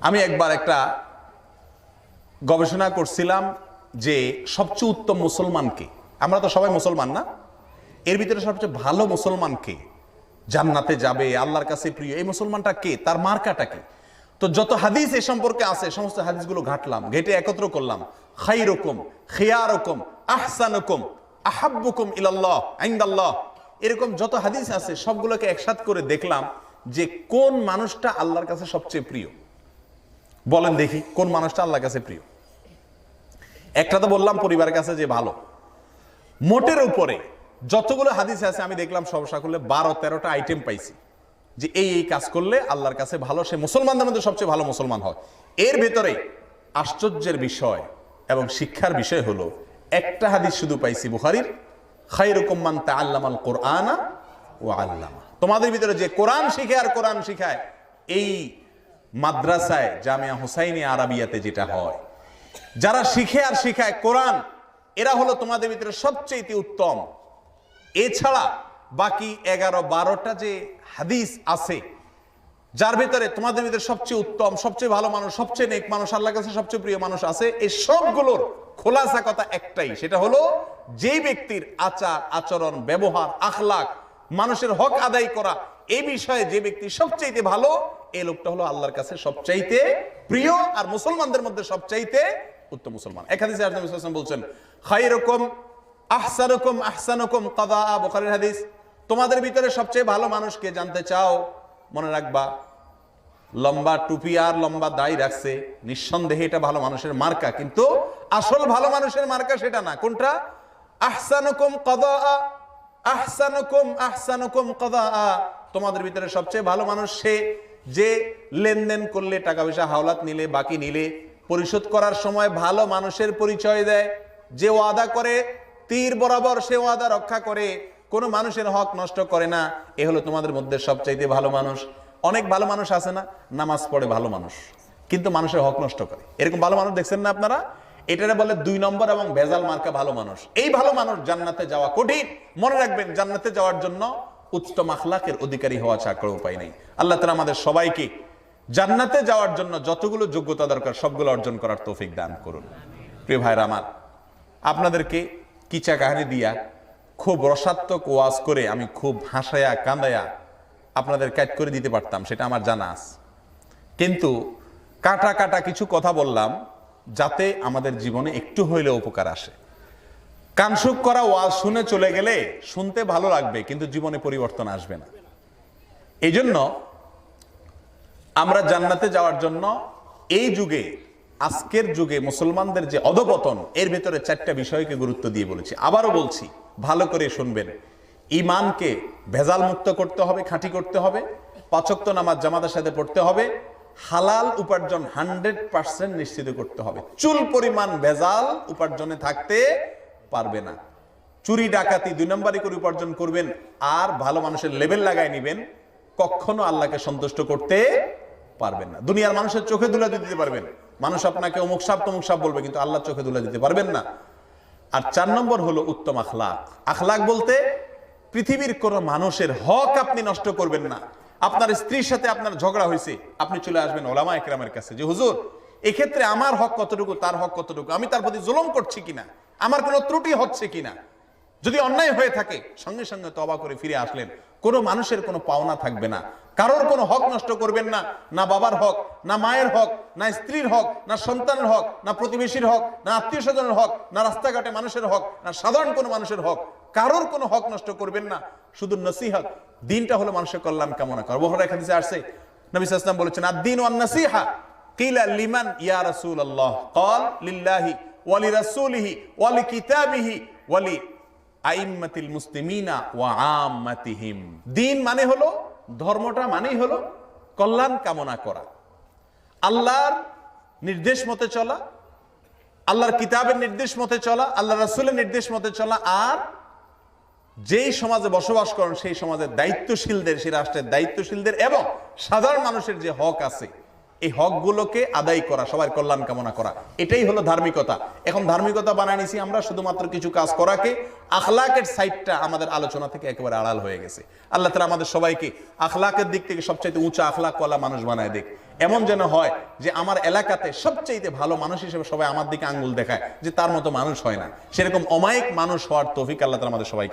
আমি একবার একটা গবেষণা করছিলাম যে সবচেয়ে উত্তম মুসলমানকে, আমরা তো সবাই মুসলমান না, এর ভিতরে সবচেয়ে ভালো মুসলমানকে, জান্নাতে যাবে, আল্লাহর কাছে প্রিয়, এই মুসলমানটা কে, তার মার্কাটা কি। তো যত হাদিস এ সম্পর্কে আছে সমস্ত হাদিসগুলো ঘাটলাম, ঘেটে একত্র করলাম। খাইরুকুম খিয়ারুকুম আহসানুকুম আহাব্বুকুম ইলাল্লাহ ইনদাল্লাহ, এরকম যত হাদিস আছে সবগুলোকে একসাথ করে দেখলাম যে কোন মানুষটা আল্লাহর কাছে সবচেয়ে প্রিয়। বলেন দেখি কোন মানুষটা আল্লাহর কাছে প্রিয়। একটা তো বললাম পরিবারের কাছে যে ভালো। মোটের উপরে যতগুলো হাদিস আছে আমি দেখলাম সবসা করলে 12-13টা আইটেম পাইছি যে এই কাজ করলে আল্লাহর কাছে ভালো, সে মুসলমানদের মধ্যে সবচেয়ে ভালো মুসলমান হয়। এর ভেতরে আশ্চর্যের বিষয় এবং শিক্ষার বিষয় হলো একটা হাদিস শুধু পাইছি বুখারীর, খায়রুকুম মান তাআল্লামাল কুরআনা ওয়া আল্লামা। তোমাদের ভিতরে যে কোরআন শিখে আর কোরআন শিখায়, এই মাদ্রাসায় জামিয়া হুসাইনিয়া আরাবিয়াতে যেটা হয়, যারা শিখে আর শিখায় কোরআন, এরা হলো তোমাদের ভিতরে সবচেয়ে উত্তম। এছাড়া বাকি 11-12টা যে হাদিস আছে যার ভিতরে তোমাদের ভিতরে সবচেয়ে উত্তম, সবচেয়ে ভালো মানুষ, সবচেয়ে নেক মানুষ, আল্লাহর কাছে সবচেয়ে প্রিয় মানুষ আছে, এই সবগুলোর খোলাসা কথা একটাই, সেটা হলো যেই ব্যক্তির আচার আচরণ ব্যবহার আখলাক, মানুষের হক আদায় করা, এই বিষয়ে যে ব্যক্তি সবচাইতে ভালো, এই লোকটা হলো আল্লাহর কাছে সবচাইতে প্রিয় আর মুসলমানদের মধ্যে সবচাইতে উত্তম মুসলমান। এক হাদিসে আল্লাহ রাসূল সাল্লাল্লাহু আলাইহি ওয়াসাল্লাম বলছেন খায়রুকুম আহসানুকুম কাদা, বুখারীর হাদিস। তোমাদের ভিতরে সবচেয়ে ভালো মানুষকে জানতে চাও, মনে রাখবা লম্বা টুপি আর লম্বা দাড়ি রাখছে, নিঃসন্দেহে এটা ভালো মানুষের মার্কা, কিন্তু আসল ভালো মানুষের মার্কা সেটা না। কোনটা? আহসানুকুম কাদা, আহসানুকুম কাদা। তোমাদের ভিতরে সবচেয়ে ভালো মানুষ সে যে লেনদেন করলে, টাকা পয়সা হাওলাত নিলে, বাকি নিলে, পরিশোধ করার সময় ভালো মানুষের পরিচয় দেয়, যে ওয়াদা করে তীর বরাবর সে ওয়াদা রক্ষা করে, কোনো মানুষের হক নষ্ট করে না, এ হলো তোমাদের মধ্যে সবচাইতে ভালো মানুষ। অনেক ভালো মানুষ আছে না, নামাজ পড়ে ভালো মানুষ কিন্তু মানুষের হক নষ্ট করে, এরকম ভালো মানুষ দেখছেন না আপনারা? এটারে বলে 2 নম্বর এবং ভেজাল মার্কা ভালো মানুষ। এই ভালো মানুষ জান্নাতে যাওয়া কঠিন। মনে রাখবেন, জান্নাতে যাওয়ার জন্য উত্তম আখলাকের অধিকারী হওয়া ছাড়া কোনো উপায় নেই। আল্লাহ তাআলা আমাদের সবাইকে জান্নাতে যাওয়ার জন্য যতগুলো যোগ্যতা দরকার সবগুলো অর্জন করার তৌফিক দান করুন। প্রিয় ভাইরা আমার, আপনাদেরকে কিচা কাহিনী দিয়া খুব রসাত্মক ওয়াজ করে আমি খুব হাসায়া কান্দায়া আপনাদের কাট করে দিতে পারতাম, সেটা আমার জানা আছে, কিন্তু কাটা কাটা কিছু কথা বললাম যাতে আমাদের জীবনে একটু হইলেও উপকার আসে। কানসুক করা ওয়াজ শুনে চলে গেলে শুনতে ভালো লাগবে কিন্তু জীবনে পরিবর্তন আসবে না। এই জন্য আমরা জান্নাতে যাওয়ার জন্য এই যুগে, আজকের যুগে মুসলমানদের যে অধপতন, এর ভেতরে 4টা বিষয়কে গুরুত্ব দিয়ে বলেছি। আবারও বলছি, ভালো করে শুনবেন। ঈমানকে ভেজাল মুক্ত করতে হবে, খাঁটি করতে হবে, 5 ওয়াক্ত নামাজ জামাতের সাথে পড়তে হবে, হালাল উপার্জন 100% নিশ্চিত করতে হবে। চুল পরিমাণ ভেজাল উপার্জনে থাকতে পারবে না। চুরি ডাকাতি 2 নম্বরই করে উপার্জন করবেন, আর ভালো মানুষের লেভেল লাগাই নিবেন, কখনো আল্লাহকে সন্তুষ্ট করতে পারবেন না। দুনিয়ার মানুষের চোখে ধুলা দিতে পারবেন, মানুষ আপনাকে অমুক সাপ তমুক সাপ বলবে, কিন্তু আল্লাহর চোখে ধুলা দিতে পারবেন না। আর 4 নম্বর হলো উত্তম আখলাক। আখলাক বলতে পৃথিবীর কোন মানুষের হক আপনি নষ্ট করবেন না। আপনার স্ত্রীর সাথে আপনার ঝগড়া হয়েছে, আপনি চলে আসবেন ওলামা একরামের কাছে যে হুজুর এক্ষেত্রে আমার হক কতটুকু, তার হক কতটুকু, আমি তার প্রতি জুলুম করছি কিনা, আমার কোনো ত্রুটি হচ্ছে কিনা। যদি অন্যায় হয়ে থাকে সঙ্গে সঙ্গে তওবা করে ফিরে আসলেন, কোনো মানুষের কোনো পাওনা থাকবে না, কারোর কোনো হক নষ্ট করবেন না, না বাবার হক, না মায়ের হক, না স্ত্রীর হক, না সন্তানের হক, না প্রতিবেশীর হক, না আত্মীয় স্বজনের হক, না রাস্তাঘাটে মানুষের হক, না সাধারণ কোনো মানুষের হক, কারোর কোনো হক নষ্ট করবেন না। শুধু নসিহত, দিনটা হলো মানুষের কল্যাণ কামনা করা। বুখারীর হাদিসে আসছে, নবী সাল্লাল্লাহু আলাইহি ওয়াসাল্লাম বলেছেন আদ-দীন ওয়ান নাসিহা, কিলা লিমান ইয়া রাসূলুল্লাহ, ক্বাল লিল্লাহি ওয়া লিরাসূলিহি ওয়া লিকিতাবিহি ওয়া লি আইম্মাতিল মুসলিমিনা ওয়া আম্মাতিহিম। দিন মানে হলো, ধর্মটা মানেই হলো কল্যাণ কামনা করা, আল্লাহর নির্দেশ মতে চলা, আল্লাহর কিতাবের নির্দেশ মতে চলা, আল্লাহ রাসূলের নির্দেশ মতে চলা, আর যেই সমাজে বসবাস করেন সেই সমাজের দায়িত্বশীলদের, সেই রাষ্ট্রের দায়িত্বশীলদের এবং সাধারণ মানুষের যে হক আছে এই হকগুলোকে আদায় করা, সবার কল্যাণ কামনা করা, এটাই হলো ধার্মিকতা। এখন ধার্মিকতা বানায় নিছি আমরা শুধুমাত্র কিছু কাজ করাকে, আখলাকের সাইডটা আমাদের আলোচনা থেকে একেবারে আড়াল হয়ে গেছে। আল্লাহ তাআলা আমাদের সবাইকে আখলাকের দিক থেকে সবচাইতে উঁচা আখলাকওয়ালা মানুষ বানায় দেখ। এমন যেন হয় যে আমার এলাকাতে সবচাইতে ভালো মানুষ হিসেবে সবাই আমার দিকে আঙ্গুল দেখায় যে তার মতো মানুষ হয় না, সেরকম অমায়িক মানুষ হওয়ার তৌফিক আল্লাহ তাআলা আমাদের সবাইকে